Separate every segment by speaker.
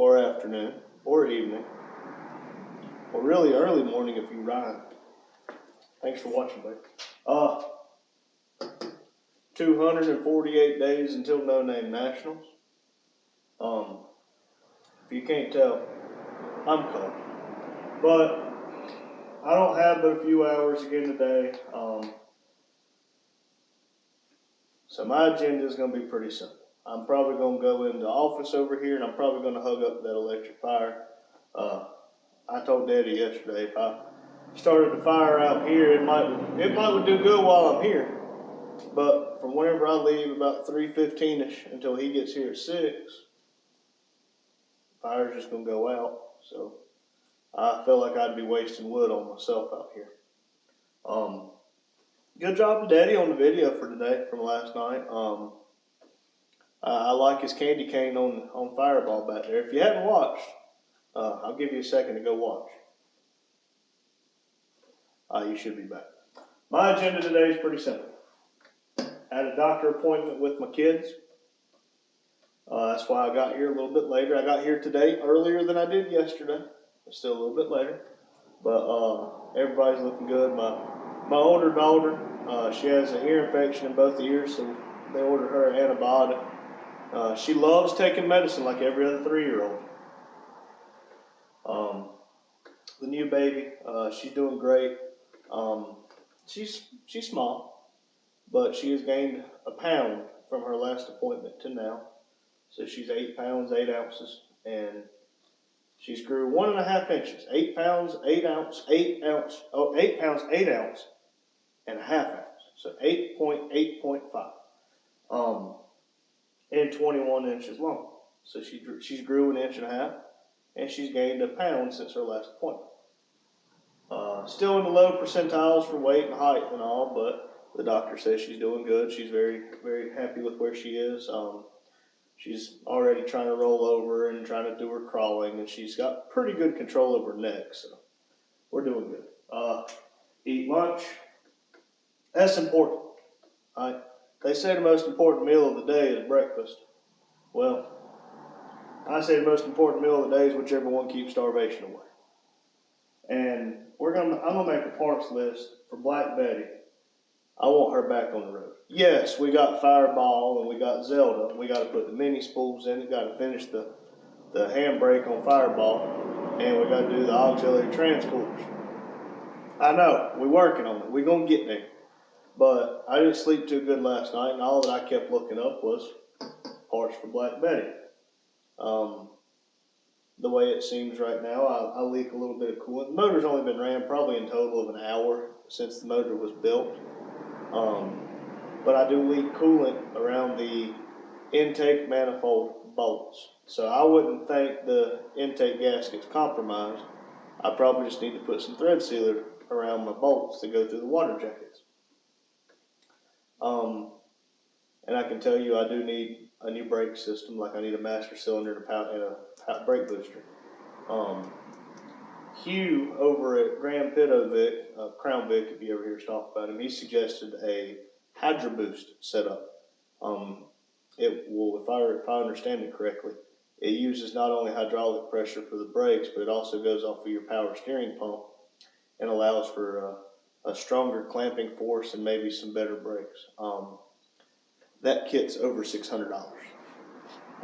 Speaker 1: or afternoon, or evening, or really early morning if you ride. Thanks for watching, buddy. 248 days until No Name Nationals. If you can't tell, I'm cold. But I don't have but a few hours again today. So my agenda is going to be pretty simple. I'm probably going to go into the office over here, and I'm probably going to hug up that electric fire. I told Daddy yesterday if I started the fire out here, it might would do good while I'm here. But from whenever I leave about 3:15ish until he gets here at 6, the fire's just going to go out. So I feel like I'd be wasting wood on myself out here. Good job to Daddy on the video for today from last night. I like his candy cane on Fireball back there. If you haven't watched, I'll give you a second to go watch. You should be back. My agenda today is pretty simple. I had a doctor appointment with my kids. That's why I got here a little bit later. I got here today earlier than I did yesterday. Still a little bit later. But everybody's looking good. My older daughter, she has an ear infection in both ears, so they ordered her an antibiotic. She loves taking medicine like every other 3-year-old. The new baby, she's doing great. She's small, but she has gained a pound from her last appointment to now. So she's 8 pounds, 8 ounces, and she's grew 1.5 inches. 8 pounds, 8 ounce, 8 ounce, 8 pounds, 8 ounce, and a half ounce. So 8.5, and 21 inches long. So she's grew 1.5 inches, and she's gained a pound since her last appointment. Still in the low percentiles for weight and height and all, but the doctor says she's doing good. She's very, very happy with where she is. She's already trying to roll over and trying to do her crawling, and she's got pretty good control of her neck, so we're doing good. Eat lunch. That's important. They say the most important meal of the day is breakfast. Well, I say the most important meal of the day is whichever one keeps starvation away. And I'm gonna make a parts list for Black Betty. I want her back on the road. Yes, we got Fireball and we got Zelda. We got to put the mini spools in it. Got to finish the handbrake on Fireball, and we got to do the auxiliary transcoolers. I know we're working on it. We're gonna get there. But I didn't sleep too good last night, and all that I kept looking up was parts for Black Betty. The way it seems right now, I leak a little bit of coolant. The motor's only been ran probably in total of an hour since the motor was built. But I do leak coolant around the intake manifold bolts. So I wouldn't think the intake gasket's compromised. I probably just need to put some thread sealer around my bolts to go through the water jackets. And I can tell you I do need a new brake system, like I need a master cylinder and a brake booster. Hugh over at Grand Pitovic, Crown Vic, if you ever hear us talk about him, he suggested a Hydro Boost setup. It will, if I understand it correctly, it uses not only hydraulic pressure for the brakes, but it also goes off of your power steering pump and allows for a stronger clamping force and maybe some better brakes. That kit's over $600.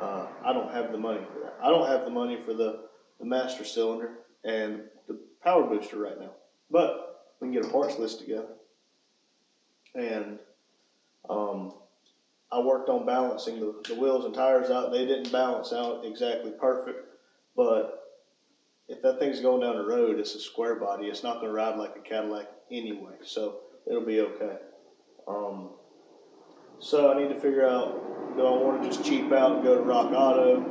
Speaker 1: I don't have the money for that. I don't have the money for the master cylinder and the power booster right now. But we can get a parts list together. And I worked on balancing the wheels and tires out. They didn't balance out exactly perfect, but if that thing's going down the road, it's a square body. It's not going to ride like a Cadillac anyway, so it'll be okay. So I need to figure out, do I want to just cheap out and go to Rock Auto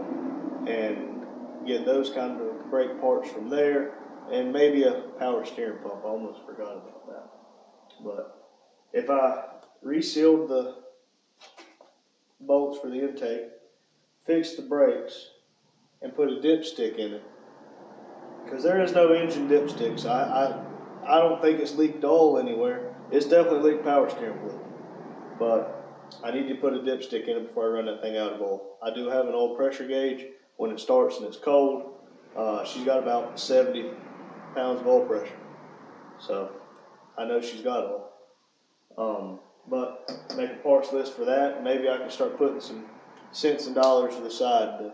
Speaker 1: and get those kind of brake parts from there, and maybe a power steering pump. I almost forgot about that. But if I resealed the bolts for the intake, fixed the brakes, and put a dipstick in it, because there is no engine dipsticks. I don't think it's leaked oil anywhere. It's definitely leaked power steering fluid. But I need to put a dipstick in it before I run that thing out of oil. I do have an oil pressure gauge. when it starts and it's cold. She's got about 70 pounds of oil pressure. So I know she's got it all. But make a parts list for that. Maybe I can start putting some cents and dollars to the side to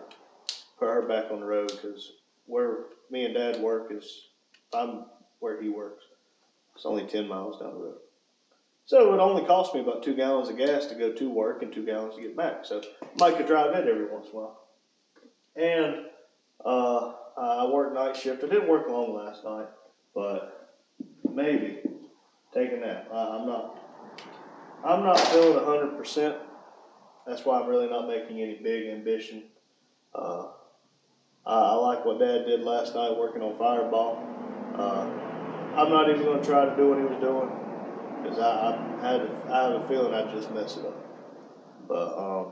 Speaker 1: put her back on the road, because where me and Dad work is, I'm where he works. It's only 10 miles down the road. So it would only cost me about 2 gallons of gas to go to work and 2 gallons to get back. So Mike could drive it every once in a while. And I worked night shift. I didn't work long last night, but maybe take a nap. I'm not feeling 100%. That's why I'm really not making any big ambition. I like what Dad did last night working on Fireball. I'm not even going to try to do what he was doing, because I have a feeling I'd just mess it up. But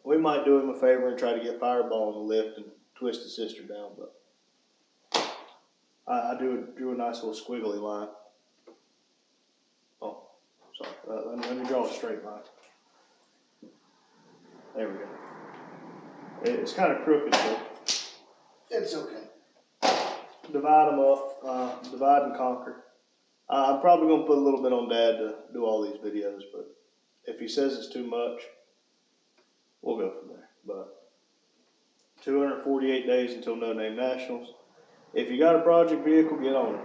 Speaker 1: we might do him a favor and try to get Fireball on the lift and twist his sister down. But I drew a nice little squiggly line. Oh, sorry. Let me draw a straight line. There we go. It's kind of crooked, but it's okay. Divide them up, divide and conquer. I'm probably going to put a little bit on Dad to do all these videos, but if he says it's too much, we'll go from there. But 248 days until No Name Nationals. If you got a project vehicle, get on it.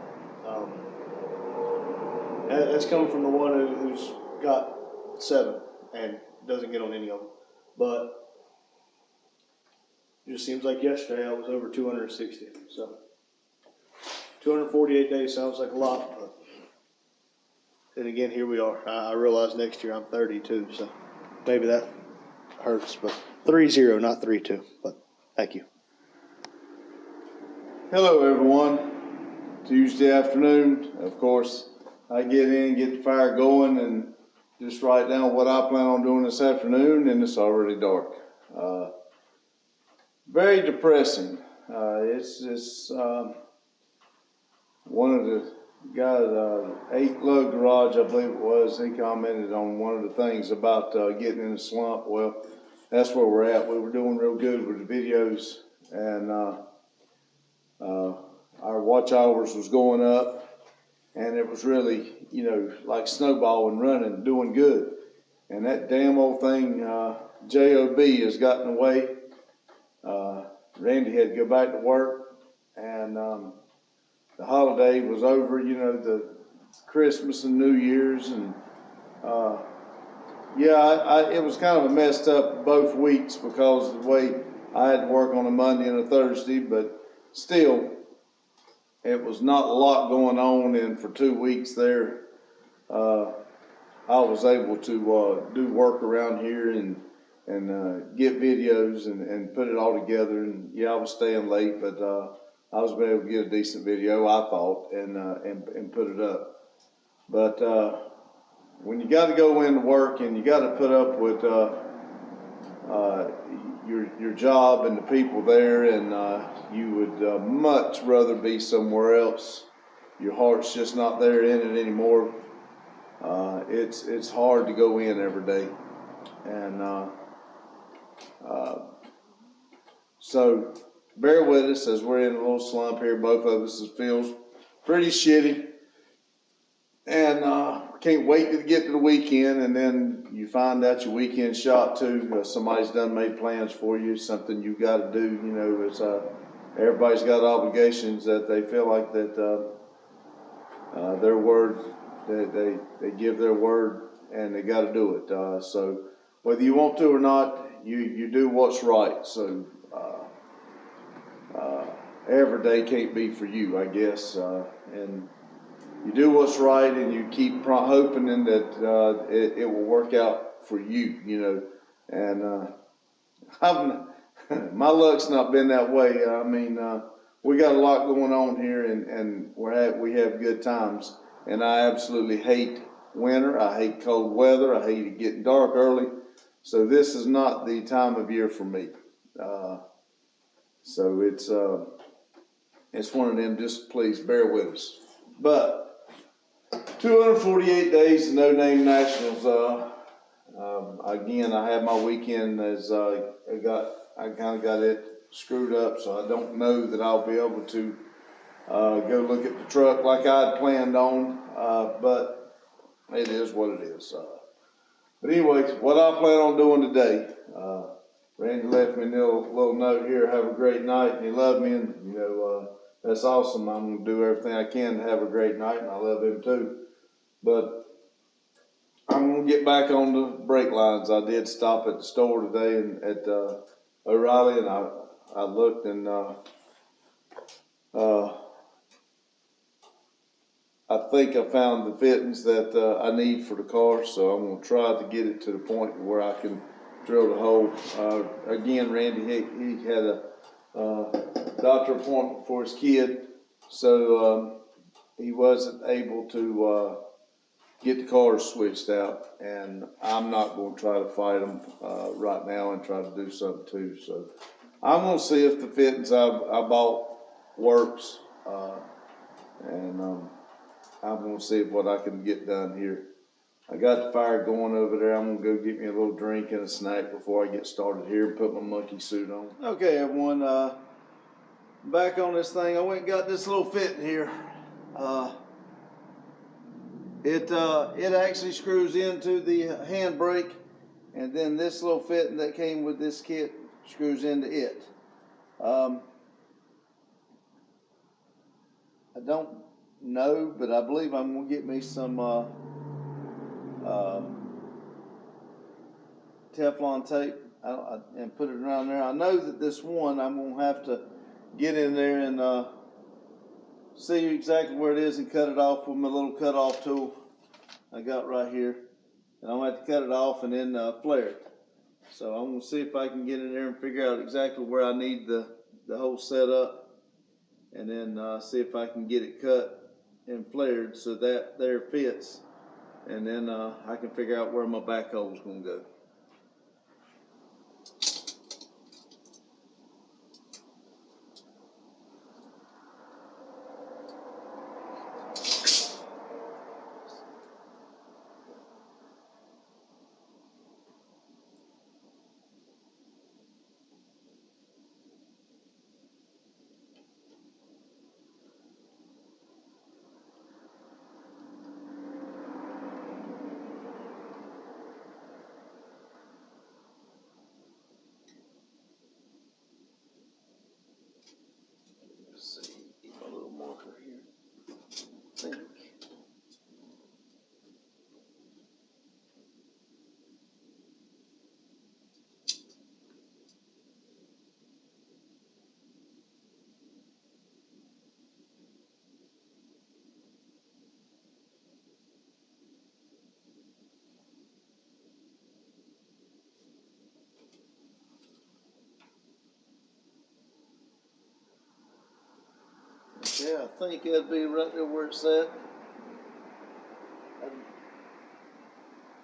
Speaker 1: That's coming from the one who's got 7 and doesn't get on any of them. But it just seems like yesterday I was over 260. So 248 days sounds like a lot, but then again, here we are. I realize next year I'm 32, so maybe that hurts. But 3-0, not 3-2. But thank you.
Speaker 2: Hello, everyone. Tuesday afternoon. Of course, I get in, get the fire going, and just write down what I plan on doing this afternoon, and it's already dark. Very depressing. It's one of the guys, 8 Lug Garage, I believe it was, he commented on one of the things about getting in a slump. Well, that's where we're at. We were doing real good with the videos, and our watch hours was going up, and it was really, like snowballing, running, doing good. And that damn old thing, JOB, has gotten away. Randy had to go back to work, and the holiday was over, the Christmas and New Year's, and it was kind of messed up both weeks because of the way I had to work on a Monday and a Thursday, but still, it was not a lot going on, and for 2 weeks there, I was able to do work around here and get videos and put it all together. And yeah, I was staying late, but I was able to get a decent video, I thought, and put it up. But when you got to go into work and you got to put up with your job and the people there, and you would much rather be somewhere else. Your heart's just not there in it anymore. It's hard to go in every day, and so bear with us as we're in a little slump here. Both of us, it feels pretty shitty, and can't wait to get to the weekend. And then you find out your weekend shot too. Somebody's done made plans for you. Something you got to do. It's everybody's got obligations that they feel like that their word. They give their word and they got to do it. So whether you want to or not, you do what's right. So every day can't be for you, I guess. And you do what's right, and you keep hoping that it will work out for you. And my luck's not been that way. I mean, we got a lot going on here, and we have good times. And I absolutely hate winter. I hate cold weather. I hate it getting dark early. So this is not the time of year for me. So it's one of them. Just please bear with us. But 248 days of No Name Nationals. Again, I had my weekend as I I kinda got it screwed up, so I don't know that I'll be able to, go look at the truck like I'd planned on, but it is what it is. But anyways, what I plan on doing today, Randy left me a little note here, have a great night, and he loved me, and you know, that's awesome. I'm gonna do everything I can to have a great night, and I love him too. But I'm gonna get back on the brake lines. I did stop at the store today and at O'Reilly, and I looked and I think I found the fittings that I need for the car, so I'm gonna try to get it to the point where I can drill the hole. Again, Randy, he had a doctor appointment for his kid, so he wasn't able to get the cars switched out, and I'm not going to try to fight them right now and try to do something too. So I'm going to see if the fittings I bought works, and I'm going to see what I can get done here. I got the fire going over there. I'm going to go get me a little drink and a snack before I get started here and put my monkey suit on. Okay, everyone, back on this thing. I went and got this little fitting here. It actually screws into the handbrake, and then this little fitting that came with this kit screws into it. I don't know, but I believe I'm gonna get me some Teflon tape and put it around there. I know that this one I'm gonna have to get in there and see exactly where it is and cut it off with my little cut-off tool I got right here. And I'm gonna have to cut it off and then flare it. So I'm gonna see if I can get in there and figure out exactly where I need the whole setup, and then see if I can get it cut and flared so that there fits, and then I can figure out where my backhoe is gonna go. Let's see, get my little marker here. I think. Yeah, I think that'd be right there where it's at.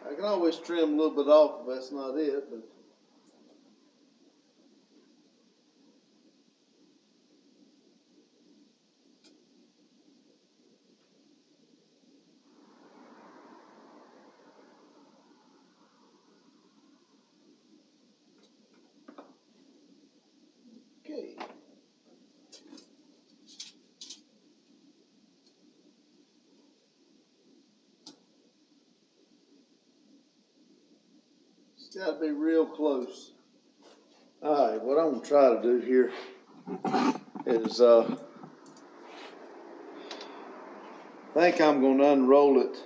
Speaker 2: I can always trim a little bit off if that's not it, but. Okay. It's got to be real close. All right, what I'm gonna try to do here is I think I'm gonna unroll it.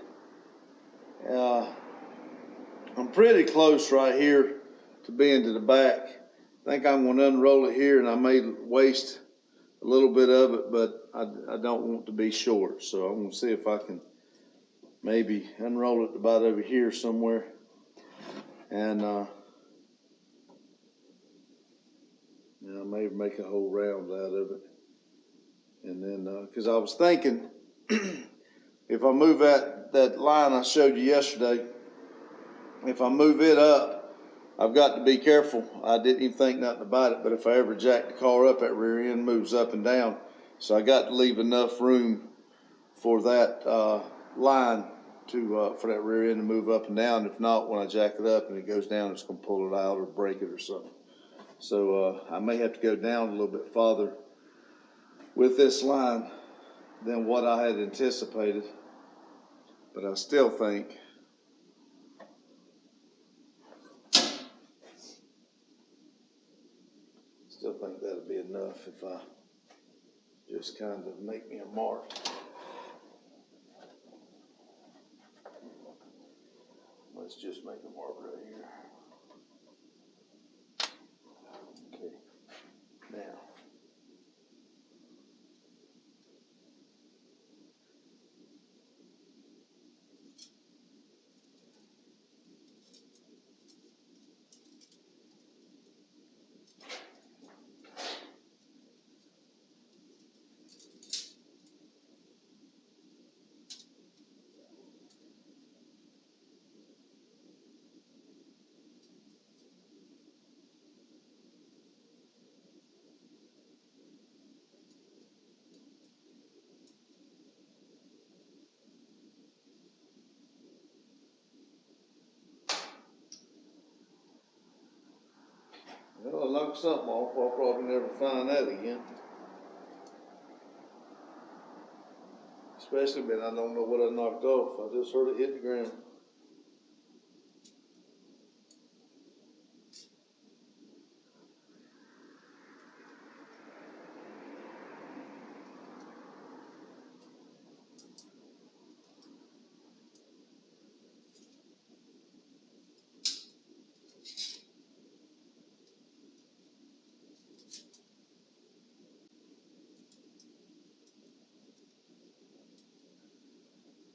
Speaker 2: I'm pretty close right here to being to the back. I think I'm gonna unroll it here, and I may waste a little bit of it, but I don't want to be short, so I'm gonna see if I can maybe unroll it about over here somewhere, and maybe make a whole round out of it. And then, because I was thinking, if I move that line I showed you yesterday, if I move it up, I've got to be careful. I didn't even think nothing about it, but if I ever jack the car up, that rear end moves up and down. So I got to leave enough room for that line for that rear end to move up and down. If not, when I jack it up and it goes down, it's going to pull it out or break it or something. So I may have to go down a little bit farther with this line than what I had anticipated. But I still think that'll be enough if I just kind of make me a mark. Let's just make a mark right here. Okay, now. Well, I knocked something off. I'll probably never find that again. Especially when I don't know what I knocked off. I just heard it hit the ground.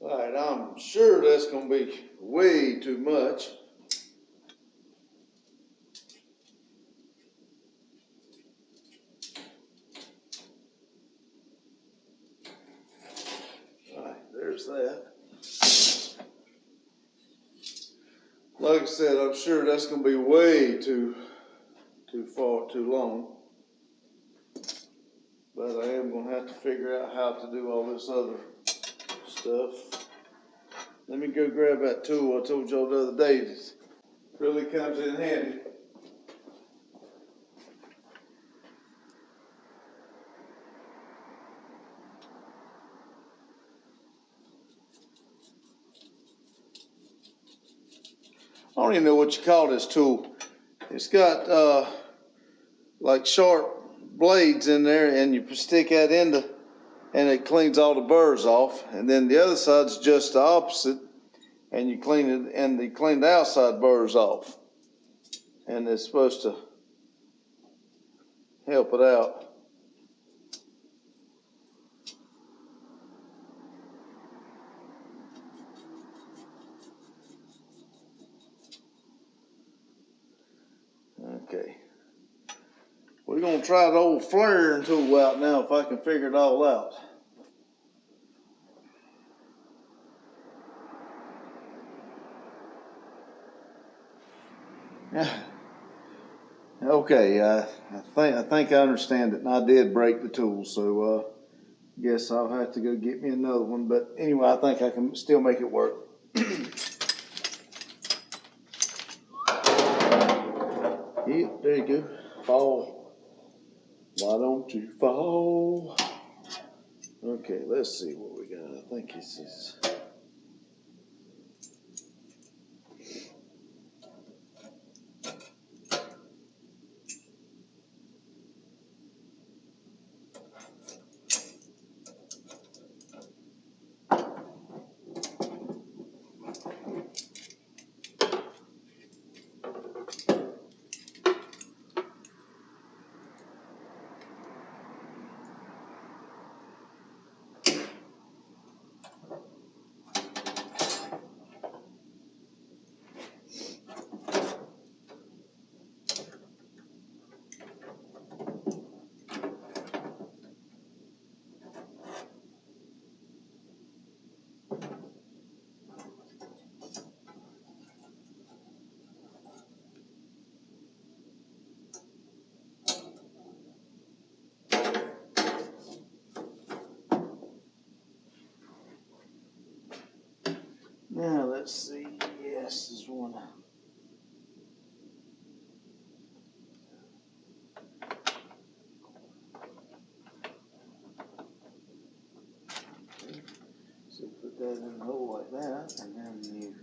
Speaker 2: All right, I'm sure that's going to be way too much. All right, there's that. Like I said, I'm sure that's going to be way too far, too long. But I am going to have to figure out how to do all this other stuff. Let me go grab that tool I told y'all the other day. It really comes in handy. I don't even know what you call this tool. It's got like sharp blades in there, and you stick that into, and it cleans all the burrs off. And then the other side's just the opposite, and you clean it, and they clean the outside burrs off. And it's supposed to help it out. Okay. We're going to try the old flaring tool out now if I can figure it all out. Okay, I think I understand it, and I did break the tool, so guess I'll have to go get me another one. But anyway, I think I can still make it work. Yeah, there you go. Fall. Why don't you fall? Okay, let's see what we got. I think this is. Now let's see. Yes, this one. that in the hole like that, and then you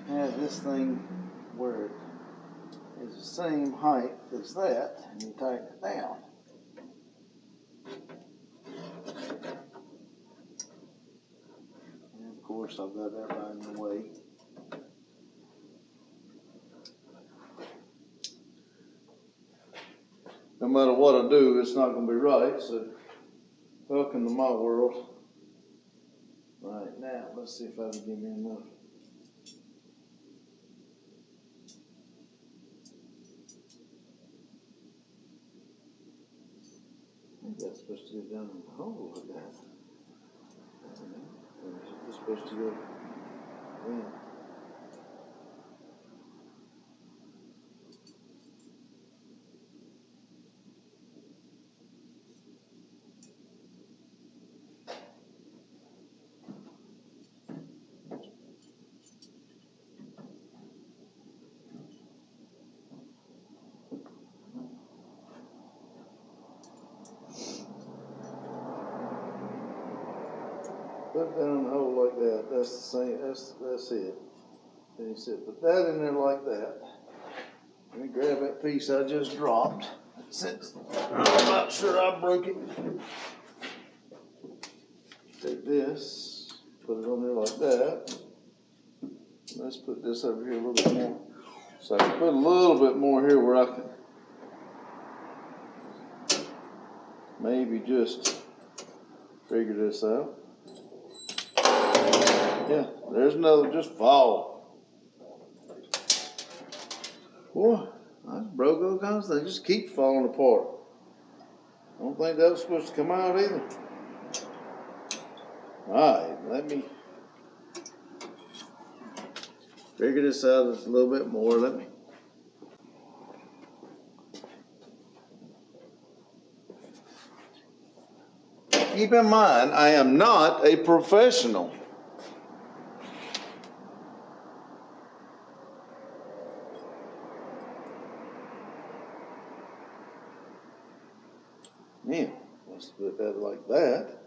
Speaker 2: have this thing where it is the same height as that, and you tighten it down. And of course I've got that right in the way. No matter what I do, it's not going to be right, so welcome to my world. Right now, let's see if I can give me enough. I think that's supposed to go down in the hole like that. Or is it just supposed to go in? Put it down the hole like that. That's the same. That's it. Then you said put that in there like that. Let me grab that piece I just dropped. Since I'm not sure I broke it. Take this, put it on there like that. Let's put this over here a little bit more. So I can put a little bit more here where I can maybe just figure this out. Yeah, there's another, just fall. Boy, I broke all kinds of things, just keep falling apart. I don't think that was supposed to come out either. Alright, let me figure this out a little bit more. Let me. Keep in mind, I am not a professional. Now, let's put that like that.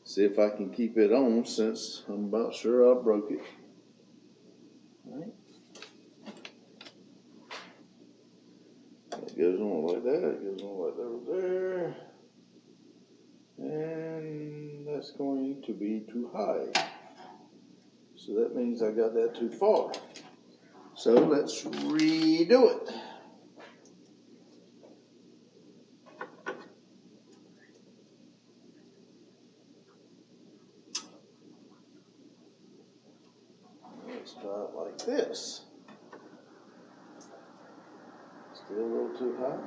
Speaker 2: See if I can keep it on since I'm about sure I broke it. All right. It goes on like that, it goes on like that over there. And that's going to be too high. So that means I got that too far. So let's redo it. Let's try it like this. Still a little too high.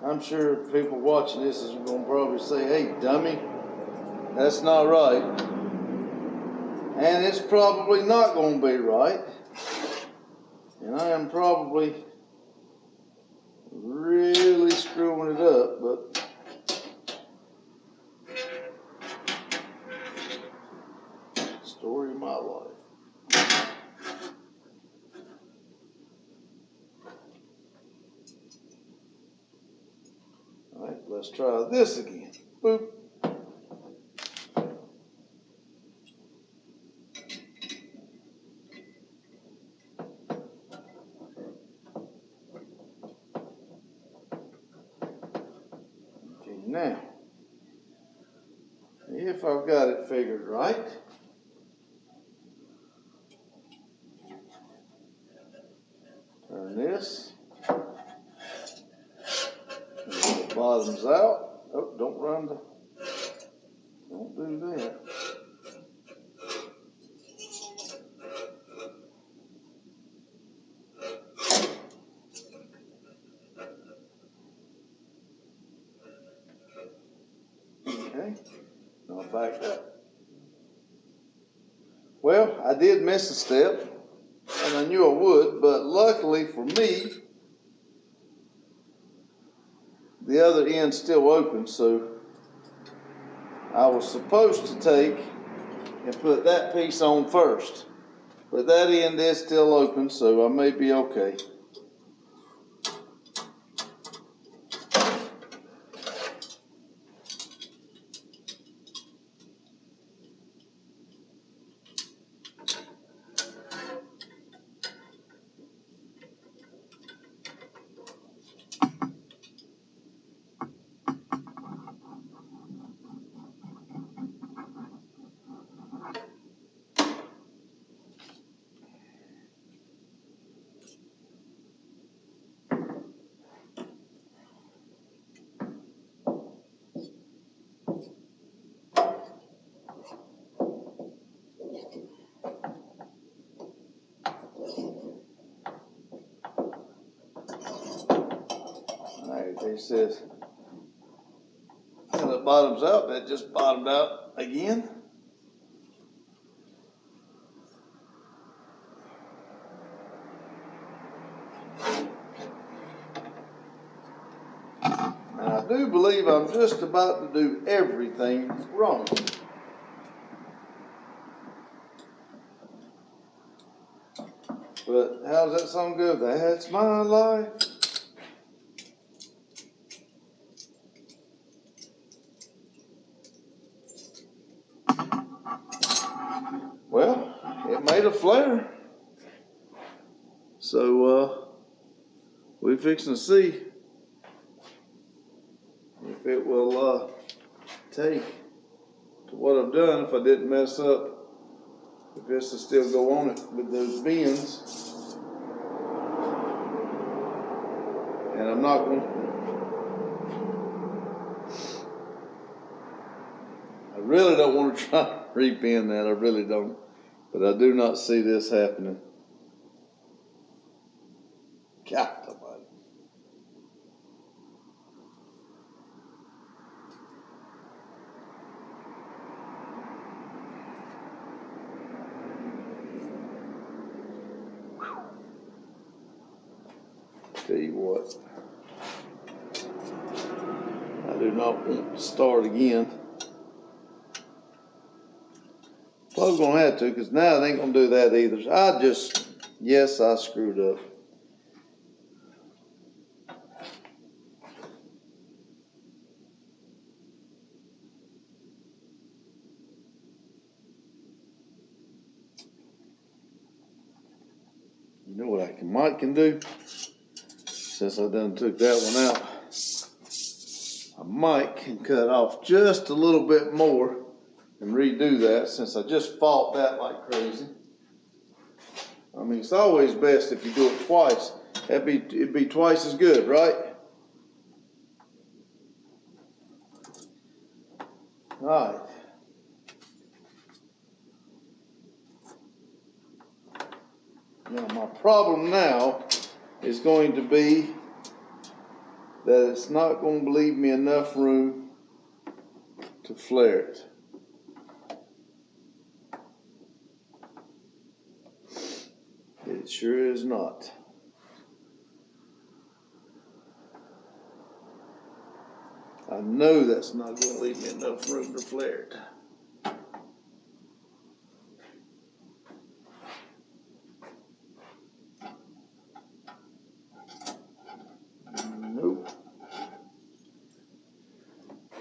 Speaker 2: I'm sure people watching this is going to probably say, hey, dummy, that's not right. And it's probably not going to be right. And I am probably really screwing it up, but story of my life. All right, let's try this again. Boop. Okay, now, if I've got it figured right, turn this, the bottom's out. Oh, don't run the, don't do that. Okay, now back up. Well, I did miss a step, and I knew I would, but luckily for me, the other end's still open, so I was supposed to take and put that piece on first. But that end is still open, so I may be okay. He says, and it bottoms out. That just bottomed out again. And I do believe I'm just about to do everything wrong. But how does that song go? That's my life. Well, it made a flare. So we're fixing to see if it will take to what I've done, if I didn't mess up, if this will still go on it with those bends. And I'm not going to, I really don't want to try to re-pin that, I really don't. But I do not see this happening. God almighty. Tell you what, I do not want to start again. I was gonna have to, because now I ain't gonna do that either. Yes, I screwed up. You know what I can do? Since I done took that one out, I might can cut off just a little bit more and redo that, since I just fought that like crazy. I mean, it's always best if you do it twice. It'd be twice as good, right? All right. Now my problem now is going to be that it's not going to leave me enough room to flare it. It sure is not. I know that's not going to leave me enough room to flare it. Nope.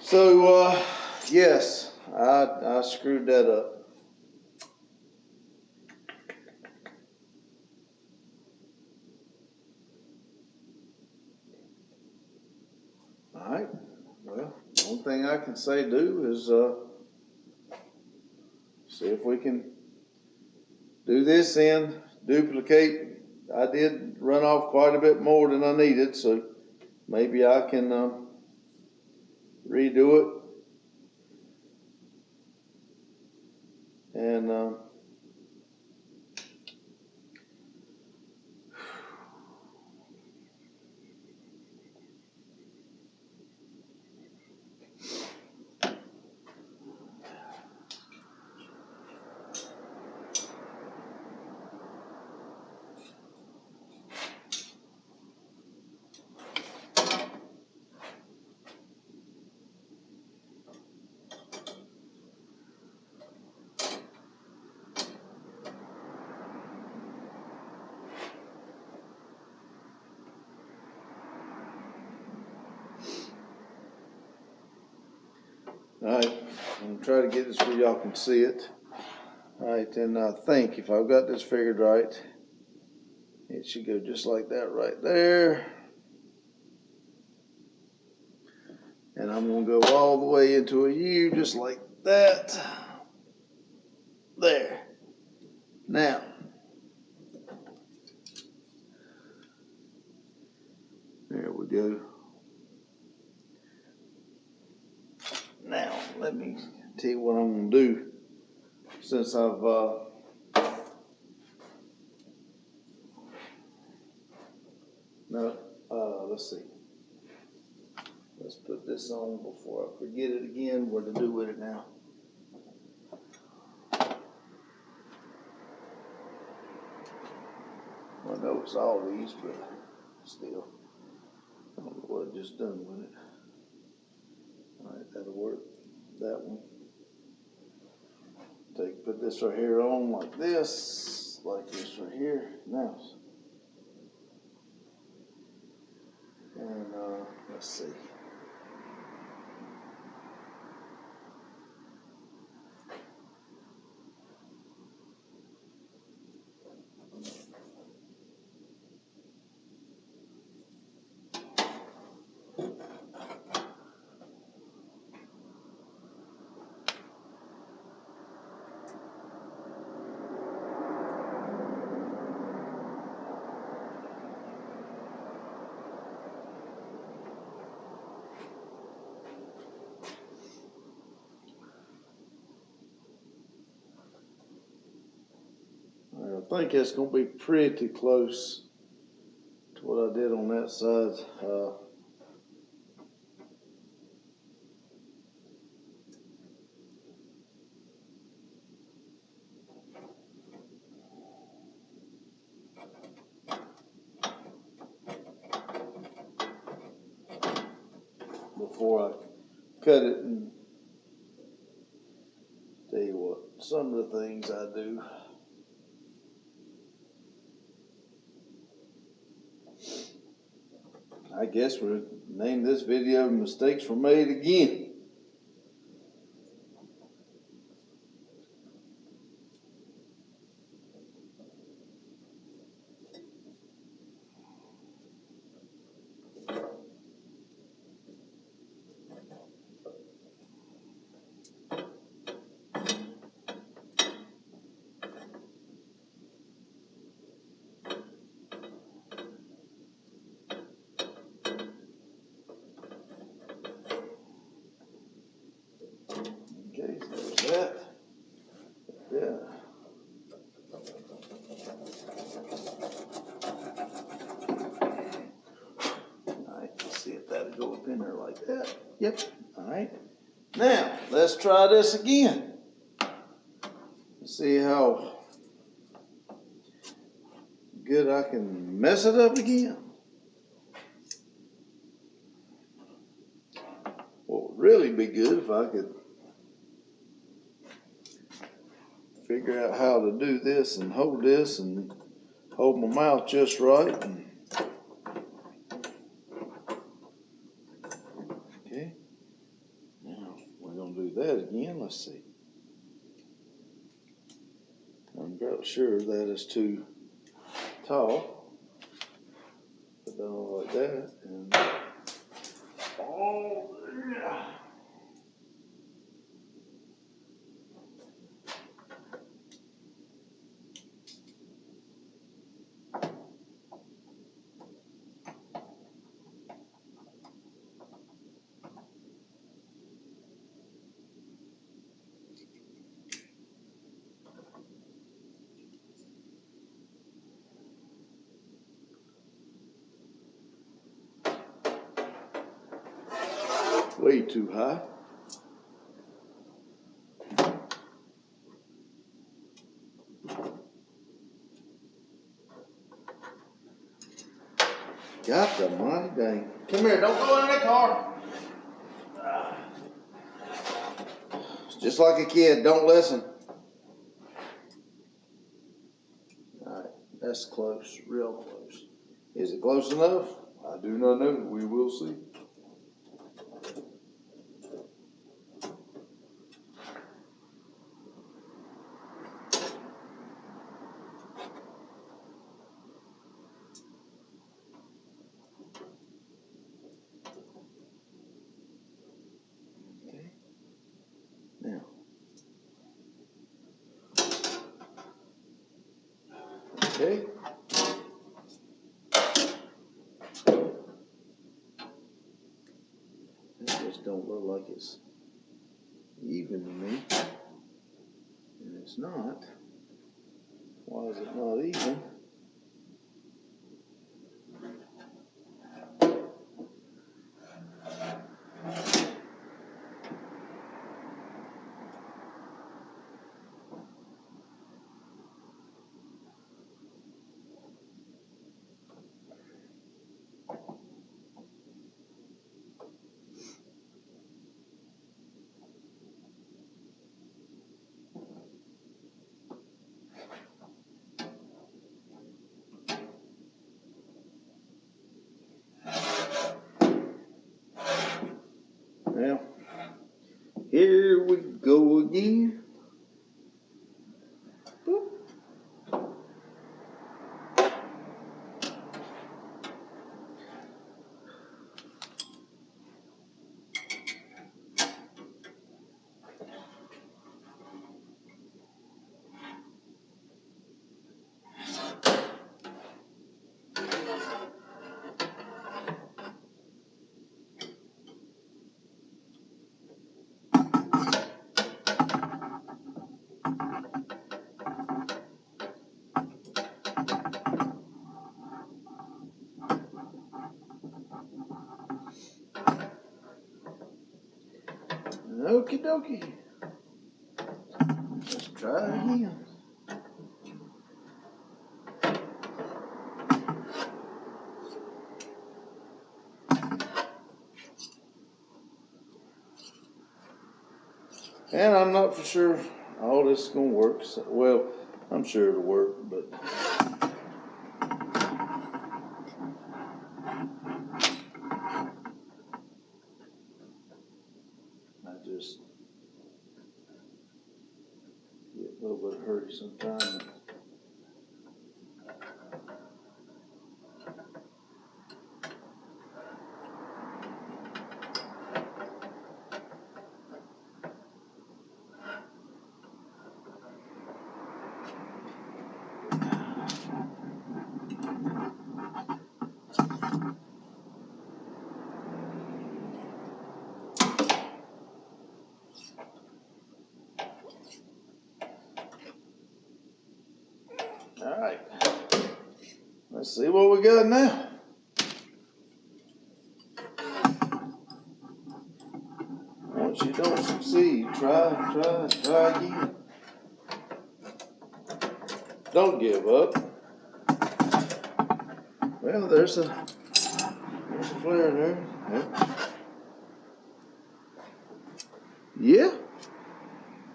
Speaker 2: So, yes, I screwed that up. All right. Well, the only thing I can do is see if we can do this in, duplicate. I did run off quite a bit more than I needed, so maybe I can redo it. And all right, I'm gonna try to get this where y'all can see it. All right, and I think if I've got this figured right, it should go just like that right there. And I'm gonna go all the way into a U just like that. There. Now, there we go. Now, let me tell you what I'm gonna do. Since I've let's see. this on before I forget it again, what to do with it now. I know it's all these, but still, I don't know what I just done with it. Alright, that'll work. That one. Put this right here on like this right here. Now, and let's see. I think that's going to be pretty close to what I did on that side. Before I cut it, and tell you what, some of the things I do. I guess we'll name this video Mistakes Were Made Again. Okay, so there's that. Yeah. Alright, let's see if that'll go up in there like that. Yep. Alright. Now, let's try this again. See how good I can mess it up again. What would really be good if I could figure out how to do this and hold my mouth just right. Okay. Now we're gonna do that again. Let's see. I'm about sure that is too tall. Put that on like that and oh yeah. Way too high. Got the mighty dang. Come here, don't go in that car. It's just like a kid, don't listen. Alright, that's close, real close. Is it close enough? I do not know. We will see. Okay. Now. Okay. That just don't look like it's even to me. And it's not. Why is it not even? Okie dokie. Let's try again. And I'm not for sure all this is gonna work. So, well, I'm sure it'll work, but I just get a little bit hurry sometimes. All right, let's see what we got now. Once you don't succeed, try again. Don't give up. Well, there's a flare there. Yeah,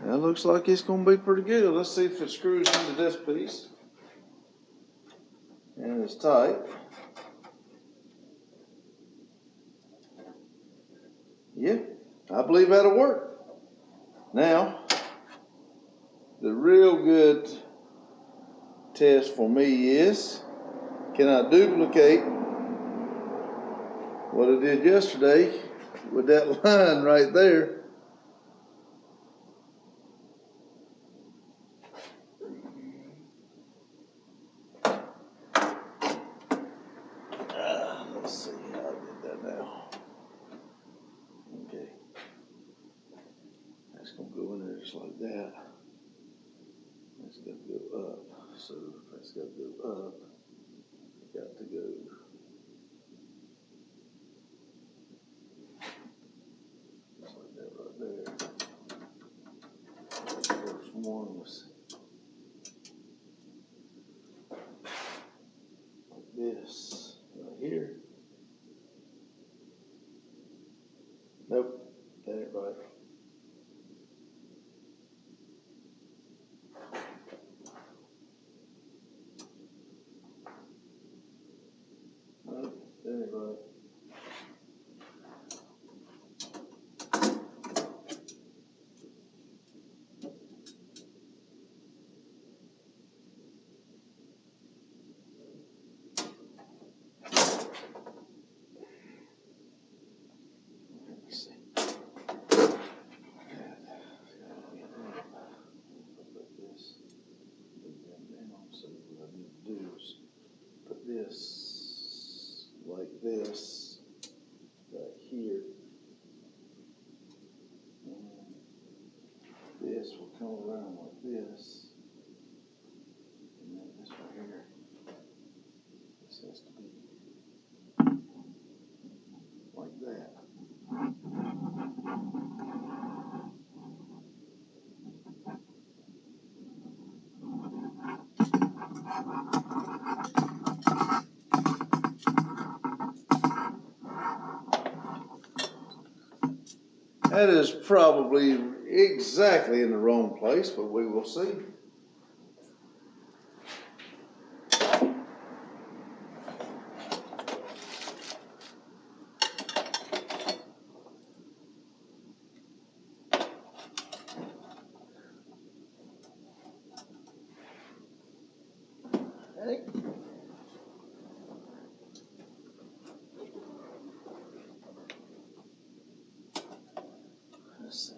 Speaker 2: that looks like it's gonna be pretty good. Let's see if it screws into this piece. And it's tight. Yeah, I believe that'll work. Now, the real good test for me is, can I duplicate what I did yesterday with that line right there? Let's see how I did that now. Okay. That's gonna go in there just like that. That's got to go up. So if that's got to go up, it's got to go just like that right there. First one was like this right here. Nope, that ain't right. Nope, that ain't right. Let's see. So what I need to do is put this like this right here, and this will come around like this, and then this right here, this has to be like that. That is probably exactly in the wrong place, but we will see. Okay. Let's see.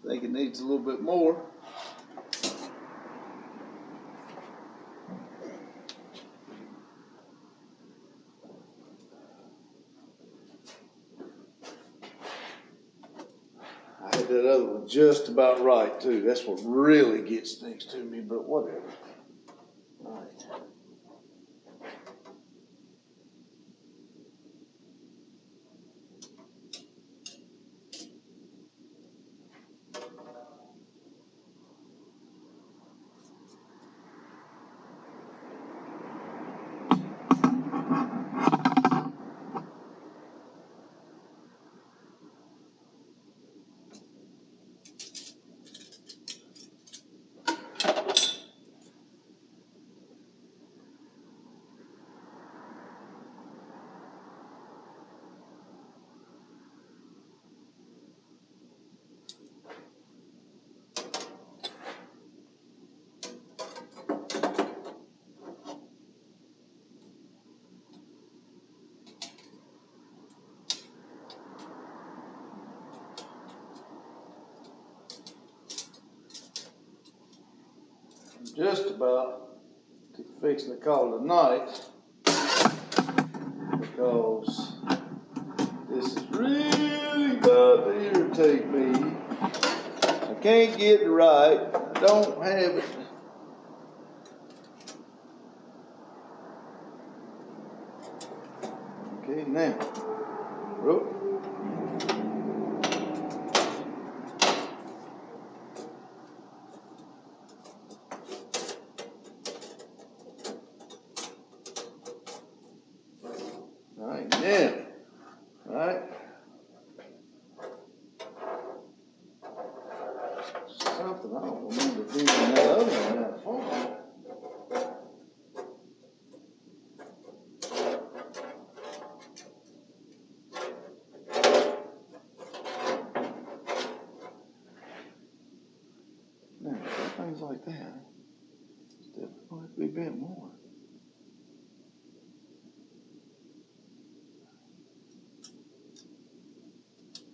Speaker 2: I think it needs a little bit more. had that other one just about right too. That's what really gets things to me, but whatever. All right. Just about to fixing to call it a night because this is really about to irritate me. I can't get it right. I don't have it. Okay, now. Whoop. All right, now. All right. Something I don't remember doing that other one that far. Now, things like that, it's definitely going to have to be bent more.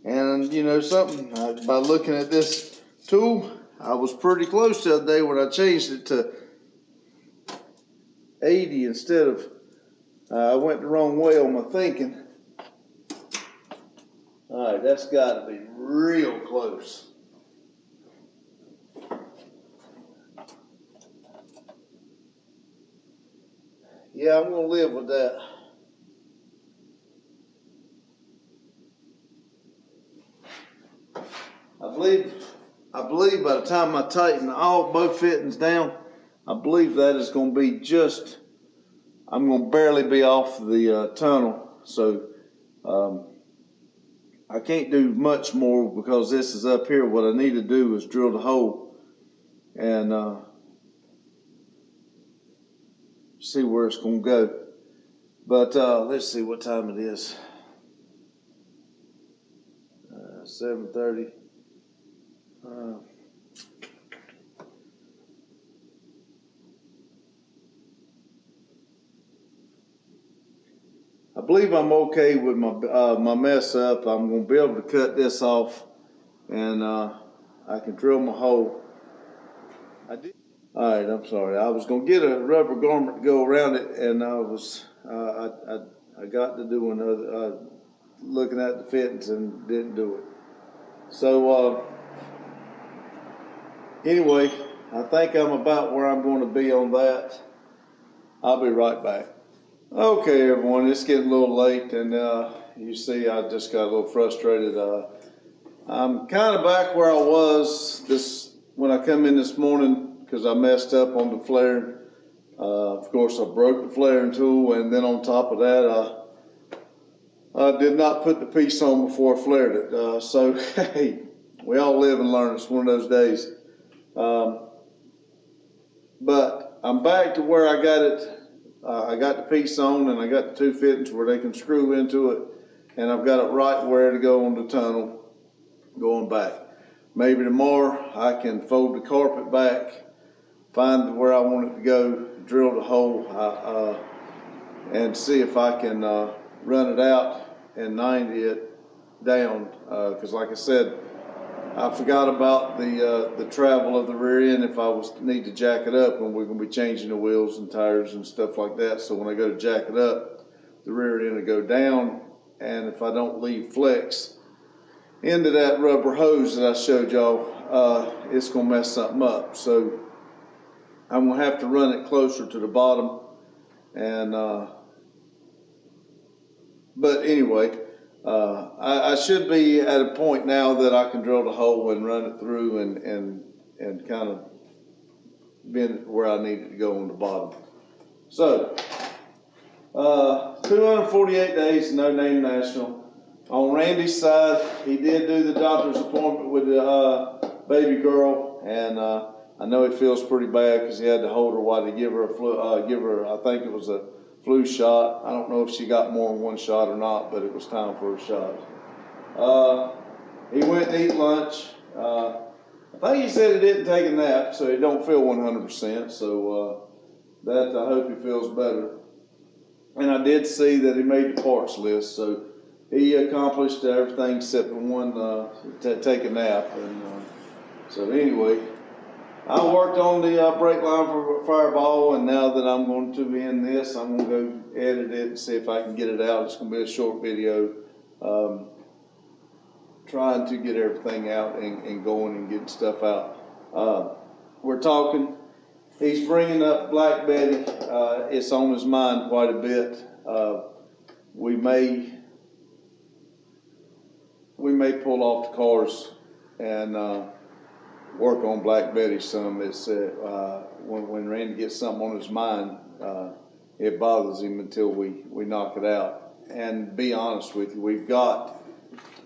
Speaker 2: And you know something, by looking at this tool, I was pretty close the other day when I changed it to 80 instead of, I went the wrong way on my thinking. All right, that's got to be real close. Yeah, I'm going to live with that. I believe by the time I tighten both fittings down, I believe that is going to be just, I'm going to barely be off the tunnel. So I can't do much more because this is up here. What I need to do is drill the hole and see where it's going to go. But let's see what time it is. 7:30. I believe I'm okay with my mess up. I'm going to be able to cut this off, and I can drill my hole. I did. All right, I'm sorry. I was going to get a rubber garment to go around it, and I got to do another looking at the fittings and didn't do it. So anyway, I think I'm about where I'm going to be on that. I'll be right back. Okay, everyone, it's getting a little late, and you see I just got a little frustrated. I'm kind of back where I was when I come in this morning because I messed up on the flaring. Of course, I broke the flaring tool, and then on top of that, I did not put the piece on before I flared it. So, hey, we all live and learn. It's one of those days. But I'm back to where I got it. I got the piece on, and I got the two fittings where they can screw into it, and I've got it right where to go on the tunnel going back. Maybe tomorrow I can fold the carpet back, find where I want it to go, drill the hole, and see if I can run it out and 90 it down. Because like I said, I forgot about the travel of the rear end if I need to jack it up when we're going to be changing the wheels and tires and stuff like that. So when I go to jack it up, the rear end will go down, and if I don't leave flex, end of that rubber hose that I showed y'all, it's gonna mess something up. So I'm gonna have to run it closer to the bottom, and but anyway, I should be at a point now that I can drill the hole and run it through and kind of bend it where I need it to go on the bottom. So 248 days, no name national. On Randy's side, he did do the doctor's appointment with the baby girl, and I know he feels pretty bad because he had to hold her while they give her I think it was a flu shot. I don't know if she got more than one shot or not, but it was time for a shot. He went and eat lunch. I think he said he didn't take a nap, so he don't feel 100%. So that I hope he feels better. And I did see that he made the parts list, so he accomplished everything except for one take a nap. And so anyway, I worked on the brake line for Fireball, and now that I'm going to be in this, I'm going to go edit it and see if I can get it out. It's going to be a short video, trying to get everything out and going and getting stuff out. We're talking. He's bringing up Black Betty. It's on his mind quite a bit. We may pull off the cars and work on Black Betty some. It's when Randy gets something on his mind, it bothers him until we knock it out. And be honest with you, we've got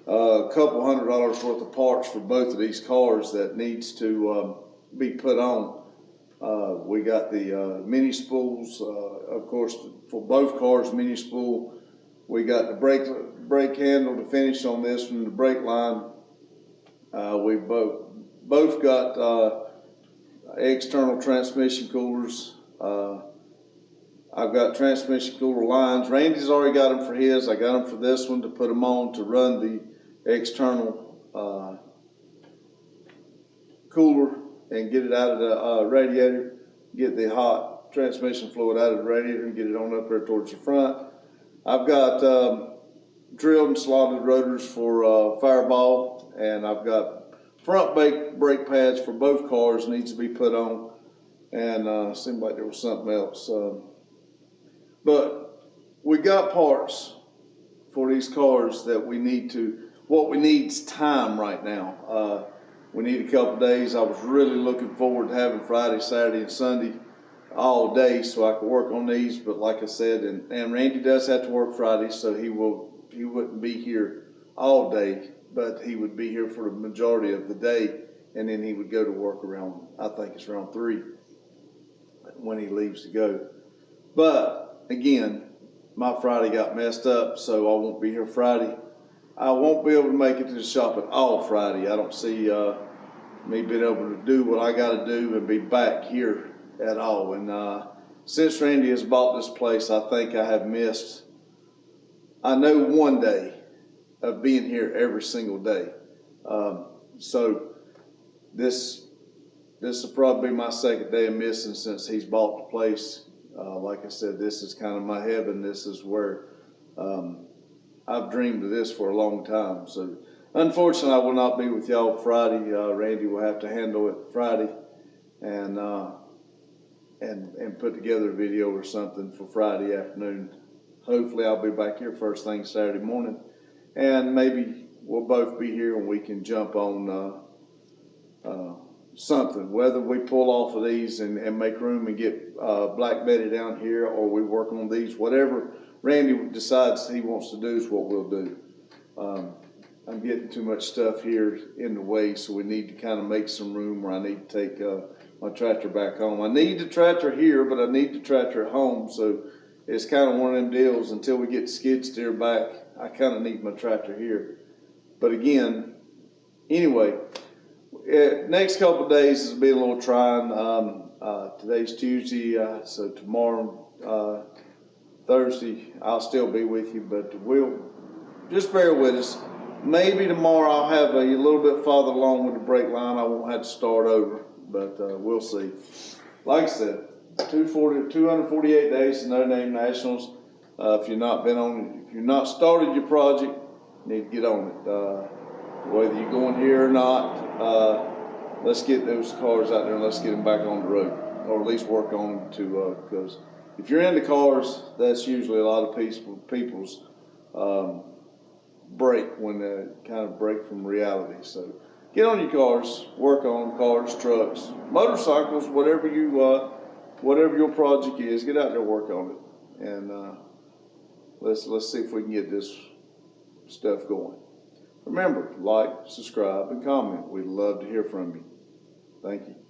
Speaker 2: a couple $100 worth of parts for both of these cars that needs to be put on. We got the mini spools, of course, for both cars, mini spool. We got the brake handle to finish on this from the brake line. We both got external transmission coolers. I've got transmission cooler lines. Randy's already got them for his. I got them for this one to put them on to run the external cooler and get it out of the radiator, get the hot transmission fluid out of the radiator and get it on up there towards the front. I've got drilled and slotted rotors for Fireball, and I've got front brake pads for both cars needs to be put on, and seemed like there was something else. But we got parts for these cars that we need to, what we need is time right now. We need a couple days. I was really looking forward to having Friday, Saturday, and Sunday all day so I could work on these. But like I said, and Randy does have to work Friday, so he wouldn't be here all day, but he would be here for the majority of the day, and then he would go to work around, I think it's around 3 when he leaves to go. But again, my Friday got messed up, so I won't be here Friday. I won't be able to make it to the shop at all Friday. I don't see me being able to do what I got to do and be back here at all. And since Randy has bought this place, I think I have missed, I know, one day of being here every single day. So this will probably be my second day of missing since he's bought the place. Like I said, this is kind of my heaven. This is where I've dreamed of this for a long time. So unfortunately, I will not be with y'all Friday. Randy will have to handle it Friday and put together a video or something for Friday afternoon. Hopefully I'll be back here first thing Saturday morning, and maybe we'll both be here and we can jump on something, whether we pull off of these and make room and get Black Betty down here, or we work on these. Whatever Randy decides he wants to do is what we'll do. I'm getting too much stuff here in the way, so we need to kind of make some room where I need to take my tractor back home. I need the tractor here, but I need the tractor at home, so it's kind of one of them deals. Until we get the skid steer back, I kind of need my tractor here. But again, anyway, next couple of days has been a little trying. Today's Tuesday, so tomorrow, Thursday, I'll still be with you, but we'll just bear with us. Maybe tomorrow I'll have a little bit farther along with the brake line. I won't have to start over, but we'll see. Like I said, 248 days to No Name Nationals. If you've not started your project, you need to get on it. whether you're going here or not, let's get those cars out there and let's get them back on the road, or at least work on them to, because if you're into cars, that's usually a lot of people's break, when they kind of break from reality. So get on your cars, work on cars, trucks, motorcycles, whatever your project is, get out there and work on it. And let's see if we can get this stuff going. Remember, like, subscribe, and comment. We'd love to hear from you. Thank you.